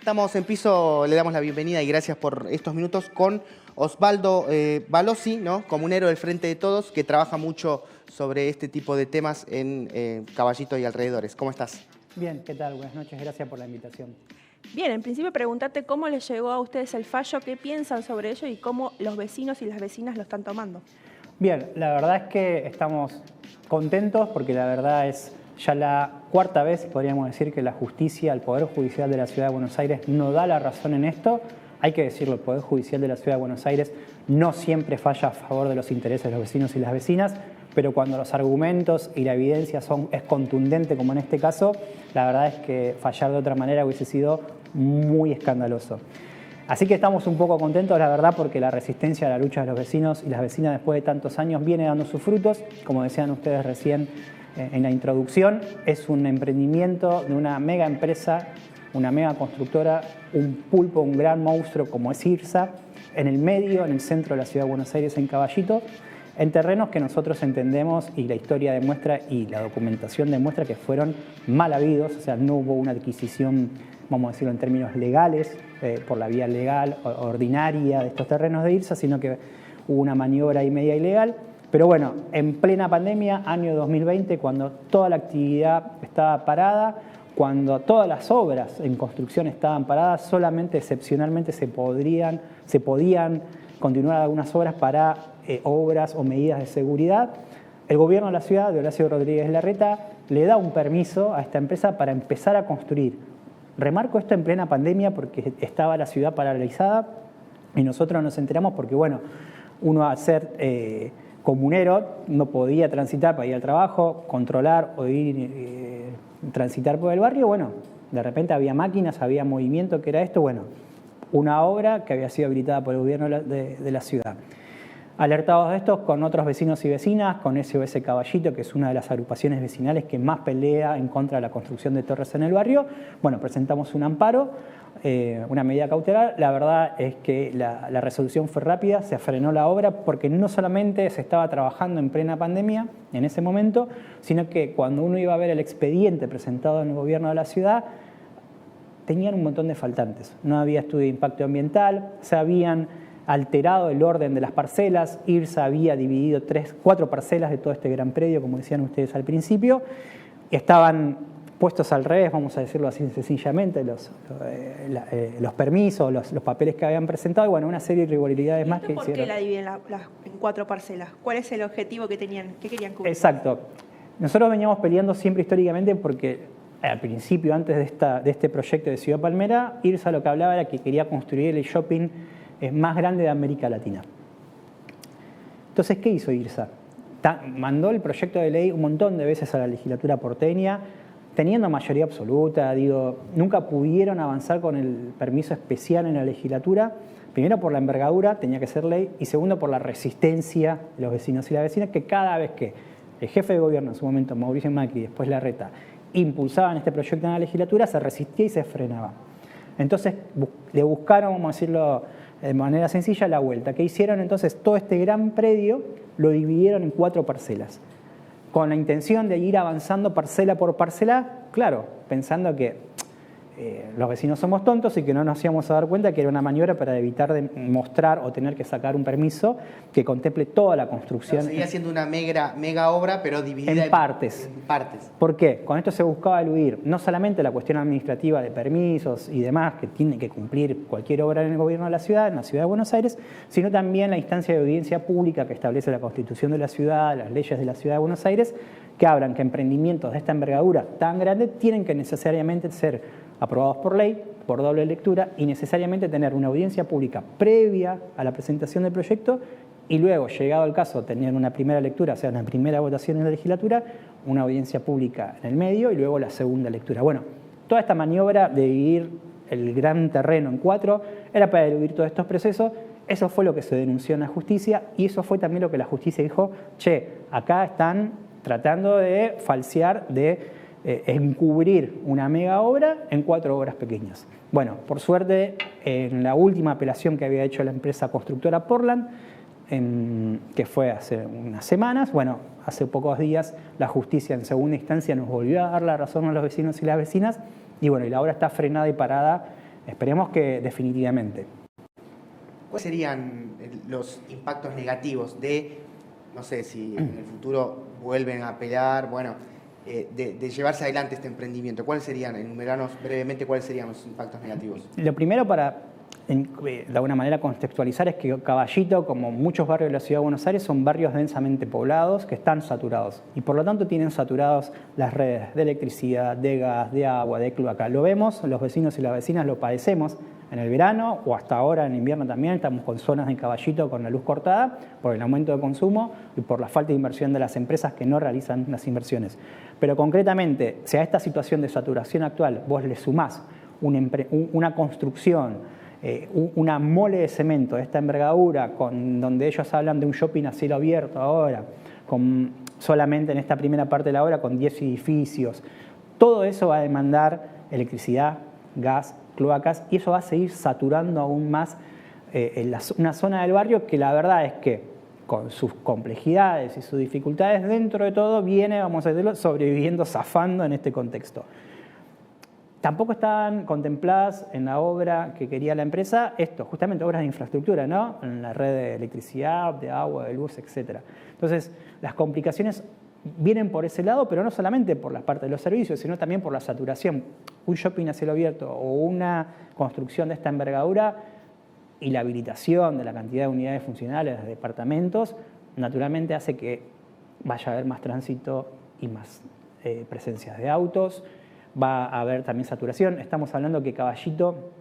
Estamos en piso, le damos la bienvenida y gracias por estos minutos con Osvaldo Balossi, ¿no? Comunero del Frente de Todos, que trabaja mucho sobre este tipo de temas en Caballito y alrededores. ¿Cómo estás? Bien, ¿qué tal? Buenas noches, gracias por la invitación. Bien, en principio preguntarte cómo les llegó a ustedes el fallo, qué piensan sobre ello y cómo los vecinos y las vecinas lo están tomando. Bien, la verdad es que estamos contentos porque la verdad es ya la cuarta vez, podríamos decir, que la justicia, el Poder Judicial de la Ciudad de Buenos Aires no da la razón en esto. Hay que decirlo, el Poder Judicial de la Ciudad de Buenos Aires no siempre falla a favor de los intereses de los vecinos y las vecinas, pero cuando los argumentos y la evidencia es contundente, como en este caso, la verdad es que fallar de otra manera hubiese sido muy escandaloso. Así que estamos un poco contentos, la verdad, porque la resistencia a la lucha de los vecinos y las vecinas después de tantos años viene dando sus frutos. Como decían ustedes recién en la introducción, es un emprendimiento de una mega empresa, una mega constructora, un pulpo, un gran monstruo como es IRSA, en el medio, en el centro de la Ciudad de Buenos Aires, en Caballito, en terrenos que nosotros entendemos y la historia demuestra y la documentación demuestra que fueron mal habidos, o sea, no hubo una adquisición, vamos a decirlo en términos legales, por la vía legal ordinaria de estos terrenos de IRSA, sino que hubo una maniobra y media ilegal. Pero bueno, en plena pandemia, año 2020, cuando toda la actividad estaba parada, cuando todas las obras en construcción estaban paradas, solamente excepcionalmente se podían continuar algunas obras para obras o medidas de seguridad. El gobierno de la ciudad, de Horacio Rodríguez Larreta, le da un permiso a esta empresa para empezar a construir. Remarco esto en plena pandemia porque estaba la ciudad paralizada y nosotros nos enteramos porque, bueno, uno al ser comunero no podía transitar para ir al trabajo, controlar o ir transitar por el barrio. Bueno, de repente había máquinas, había movimiento, que era esto, bueno, una obra que había sido habilitada por el gobierno de la ciudad. Alertados de esto con otros vecinos y vecinas, con SOS Caballito, que es una de las agrupaciones vecinales que más pelea en contra de la construcción de torres en el barrio, bueno, presentamos un amparo, una medida cautelar. La verdad es que la resolución fue rápida, se frenó la obra porque no solamente se estaba trabajando en plena pandemia en ese momento, sino que cuando uno iba a ver el expediente presentado en el gobierno de la ciudad, tenían un montón de faltantes. No había estudio de impacto ambiental, se habían alterado el orden de las parcelas, IRSA había dividido 4 parcelas de todo este gran predio, como decían ustedes al principio, estaban puestos al revés, vamos a decirlo así sencillamente, los permisos, los papeles que habían presentado y bueno, una serie de irregularidades más que hicieron. ¿Por qué la dividen en 4 parcelas? ¿Cuál es el objetivo que tenían, que querían cubrir? Exacto. Nosotros veníamos peleando siempre históricamente porque al principio, antes de este proyecto de Ciudad Palmera, IRSA lo que hablaba era que quería construir el shopping más grande de América Latina. Entonces, ¿qué hizo IRSA? Mandó el proyecto de ley un montón de veces a la legislatura porteña, teniendo mayoría absoluta, nunca pudieron avanzar con el permiso especial en la legislatura, primero por la envergadura, tenía que ser ley, y segundo por la resistencia de los vecinos y las vecinas, que cada vez que el jefe de gobierno, en su momento Mauricio Macri, después Larreta, impulsaban este proyecto en la legislatura, se resistía y se frenaba. Entonces le buscaron, vamos a decirlo de manera sencilla, la vuelta. ¿Qué hicieron? Entonces todo este gran predio lo dividieron en 4 parcelas, con la intención de ir avanzando parcela por parcela, claro, pensando que los vecinos somos tontos y que no nos íbamos a dar cuenta que era una maniobra para evitar de mostrar o tener que sacar un permiso que contemple toda la construcción. Seguía siendo una mega obra, pero dividida en partes. ¿Por qué? Con esto se buscaba eludir no solamente la cuestión administrativa de permisos y demás que tiene que cumplir cualquier obra en el gobierno de la ciudad, en la ciudad de Buenos Aires, sino también la instancia de audiencia pública que establece la Constitución de la ciudad, las leyes de la ciudad de Buenos Aires, que hablan que emprendimientos de esta envergadura tan grande tienen que necesariamente ser aprobados por ley, por doble lectura, y necesariamente tener una audiencia pública previa a la presentación del proyecto y luego, llegado el caso, tener una primera lectura, o sea, una primera votación en la legislatura, una audiencia pública en el medio y luego la segunda lectura. Bueno, toda esta maniobra de dividir el gran terreno en 4 era para eludir todos estos procesos. Eso fue lo que se denunció en la justicia y eso fue también lo que la justicia dijo, che, acá están tratando de falsear, de encubrir una mega obra en 4 obras pequeñas. Bueno, por suerte, en la última apelación que había hecho la empresa constructora Portland, que fue hace unas semanas, bueno, hace pocos días la justicia en segunda instancia nos volvió a dar la razón a los vecinos y las vecinas y bueno, y la obra está frenada y parada Esperemos que definitivamente. ¿Cuáles serían los impactos negativos de, no sé, si en el futuro vuelven a pelear, bueno, de llevarse adelante este emprendimiento? ¿Cuáles serían, enumeranos brevemente, cuáles serían los impactos negativos? Lo primero para, de alguna manera, contextualizar es que Caballito, como muchos barrios de la Ciudad de Buenos Aires, son barrios densamente poblados que están saturados y por lo tanto tienen saturados las redes de electricidad, de gas, de agua, de cloaca. Lo vemos, los vecinos y las vecinas lo padecemos en el verano o hasta ahora en invierno también. Estamos con zonas de Caballito con la luz cortada por el aumento de consumo y por la falta de inversión de las empresas que no realizan las inversiones. Pero concretamente, si a esta situación de saturación actual vos le sumás una construcción, una mole de cemento de esta envergadura, donde ellos hablan de un shopping a cielo abierto ahora, solamente en esta primera parte de la obra con 10 edificios, todo eso va a demandar electricidad, gas, cloacas, y eso va a seguir saturando aún más una zona del barrio que la verdad es que con sus complejidades y sus dificultades, dentro de todo viene, vamos a decirlo, sobreviviendo, zafando en este contexto. Tampoco están contempladas en la obra que quería la empresa justamente obras de infraestructura, ¿no? En la red de electricidad, de agua, de luz, etc. Entonces, las complicaciones vienen por ese lado, pero no solamente por la parte de los servicios, sino también por la saturación. Un shopping a cielo abierto o una construcción de esta envergadura y la habilitación de la cantidad de unidades funcionales de departamentos, naturalmente hace que vaya a haber más tránsito y más presencias de autos. Va a haber también saturación. Estamos hablando que Caballito,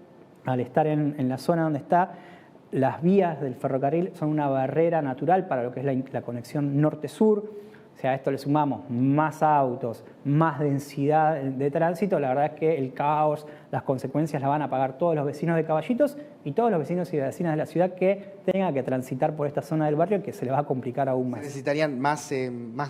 al estar en la zona donde está, las vías del ferrocarril son una barrera natural para lo que es la conexión norte-sur. O sea, a esto le sumamos más autos, más densidad de tránsito. La verdad es que el caos, las consecuencias las van a pagar todos los vecinos de Caballitos y todos los vecinos y vecinas de la ciudad que tengan que transitar por esta zona del barrio, que se les va a complicar aún más. Se necesitarían más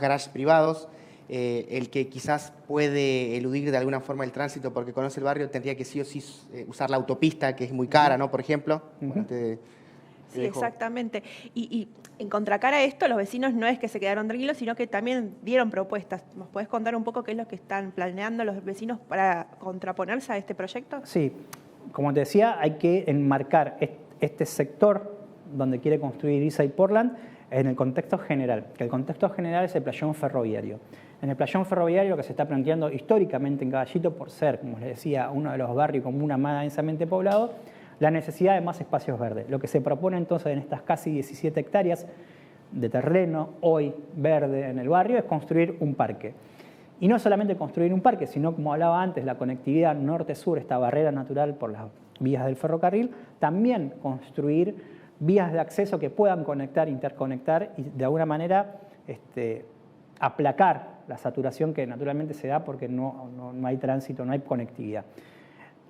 garajes privados. El que quizás puede eludir de alguna forma el tránsito porque conoce el barrio tendría que sí o sí usar la autopista, que es muy cara, ¿no? Por ejemplo. Bueno, sí, exactamente. Y en contracara a esto, los vecinos no es que se quedaron tranquilos, sino que también dieron propuestas. ¿Nos podés contar un poco qué es lo que están planeando los vecinos para contraponerse a este proyecto? Sí, como te decía, hay que enmarcar este sector donde quiere construir IRSA y Portland en el contexto general, que el contexto general es el playón ferroviario. En el playón ferroviario, lo que se está planteando históricamente en Caballito, por ser, como les decía, uno de los barrios con una más densamente poblado, la necesidad de más espacios verdes. Lo que se propone entonces en estas casi 17 hectáreas de terreno hoy verde en el barrio es construir un parque. Y no solamente construir un parque, sino, como hablaba antes, la conectividad norte-sur, esta barrera natural por las vías del ferrocarril, también construir vías de acceso que puedan conectar, interconectar y de alguna manera aplacar la saturación que naturalmente se da porque no hay tránsito, no hay conectividad.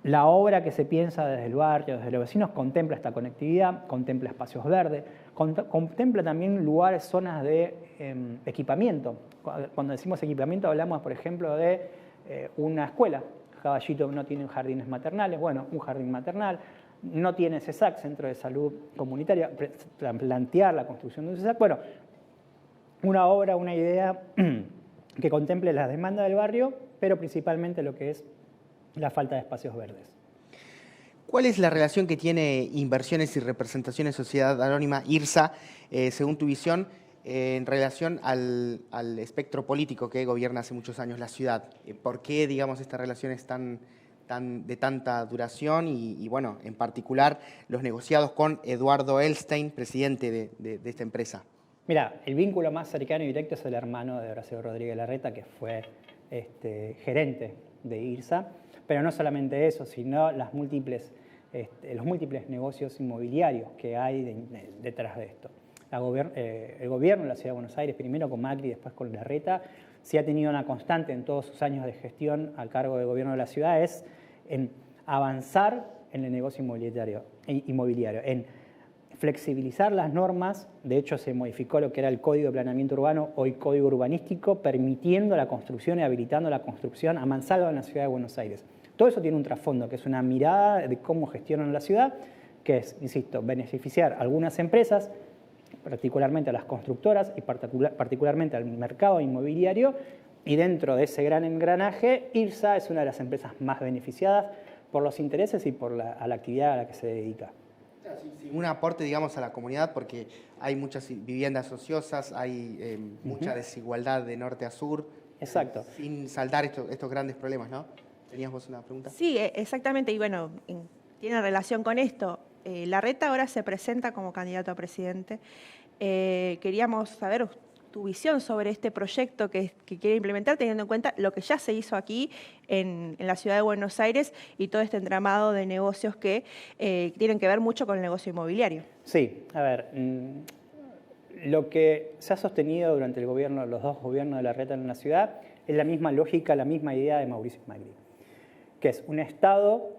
La obra que se piensa desde el barrio, desde los vecinos, contempla esta conectividad, contempla espacios verdes, contempla también lugares, zonas de equipamiento. Cuando decimos equipamiento hablamos, por ejemplo, de una escuela. Caballito no tiene jardines maternales, bueno, un jardín maternal. No tiene CESAC, Centro de Salud Comunitaria, plantear la construcción de un CESAC. Bueno, una obra, una idea que contemple las demandas del barrio, pero principalmente lo que es la falta de espacios verdes. ¿Cuál es la relación que tiene Inversiones y Representaciones Sociedad Anónima, IRSA, según tu visión, en relación al espectro político que gobierna hace muchos años la ciudad? ¿Por qué, digamos, esta relación es de tanta duración y, bueno, en particular los negociados con Eduardo Elstein, presidente de esta empresa? Mira, el vínculo más cercano y directo es el hermano de Horacio Rodríguez Larreta, que fue gerente de IRSA, pero no solamente eso, sino los múltiples negocios inmobiliarios que hay detrás de esto. El gobierno de la Ciudad de Buenos Aires, primero con Macri y después con Larreta, sí ha tenido una constante en todos sus años de gestión al cargo del gobierno de la ciudad, es en avanzar en el negocio inmobiliario, en flexibilizar las normas. De hecho, se modificó lo que era el Código de Planeamiento Urbano, hoy Código Urbanístico, permitiendo la construcción y habilitando la construcción a mansalva en la Ciudad de Buenos Aires. Todo eso tiene un trasfondo, que es una mirada de cómo gestionan la ciudad, que es, insisto, beneficiar a algunas empresas, particularmente a las constructoras y particularmente al mercado inmobiliario, y dentro de ese gran engranaje, IRSA es una de las empresas más beneficiadas por los intereses y a la actividad a la que se dedica. Un aporte, digamos, a la comunidad, porque hay muchas viviendas ociosas, hay mucha desigualdad de norte a sur. Exacto. Sin saldar estos grandes problemas, ¿no? ¿Tenías vos una pregunta? Sí, exactamente. Y bueno, tiene relación con esto. Larreta ahora se presenta como candidato a presidente. Queríamos saber tu visión sobre este proyecto que quiere implementar, teniendo en cuenta lo que ya se hizo aquí en la ciudad de Buenos Aires y todo este entramado de negocios que tienen que ver mucho con el negocio inmobiliario. Sí, a ver, lo que se ha sostenido durante los dos gobiernos de Larreta en la ciudad es la misma lógica, la misma idea de Mauricio Macri, que es un Estado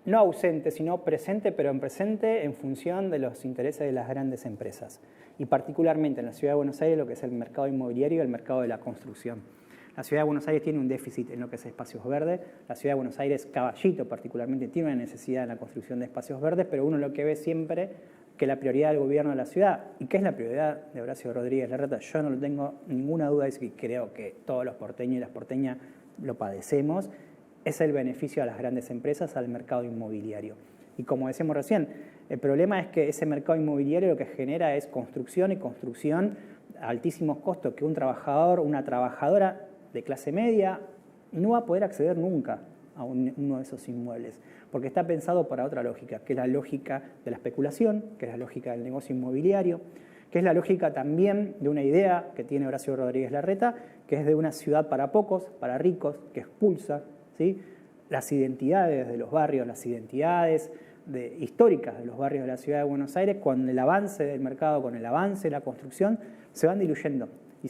no ausente, sino presente, pero en presente en función de los intereses de las grandes empresas. Y particularmente en la Ciudad de Buenos Aires lo que es el mercado inmobiliario y el mercado de la construcción. La Ciudad de Buenos Aires tiene un déficit en lo que es espacios verdes. La Ciudad de Buenos Aires, Caballito particularmente, tiene una necesidad en la construcción de espacios verdes, pero uno lo que ve siempre que la prioridad del gobierno de la ciudad, y que es la prioridad de Horacio Rodríguez Larreta, yo no tengo ninguna duda, es que creo que todos los porteños y las porteñas lo padecemos, es el beneficio a las grandes empresas, al mercado inmobiliario. Y como decíamos recién, el problema es que ese mercado inmobiliario lo que genera es construcción y construcción a altísimos costos que un trabajador, una trabajadora de clase media no va a poder acceder nunca a uno de esos inmuebles, porque está pensado para otra lógica, que es la lógica de la especulación, que es la lógica del negocio inmobiliario, que es la lógica también de una idea que tiene Horacio Rodríguez Larreta, que es de una ciudad para pocos, para ricos, que expulsa, ¿sí?, las identidades de los barrios, las identidades históricas de los barrios de la ciudad de Buenos Aires. Con el avance del mercado, con el avance de la construcción, se van diluyendo y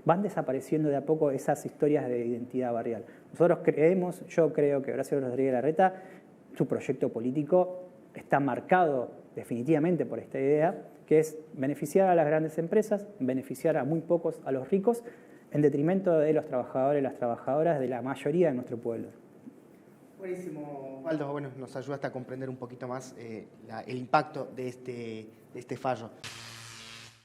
van desapareciendo de a poco esas historias de identidad barrial. Yo creo que Horacio Rodríguez Larreta, su proyecto político está marcado definitivamente por esta idea, que es beneficiar a las grandes empresas, beneficiar a muy pocos, a los ricos, en detrimento de los trabajadores y las trabajadoras de la mayoría de nuestro pueblo. Buenísimo, Osvaldo. Bueno, nos ayudaste a comprender un poquito más el impacto de este fallo.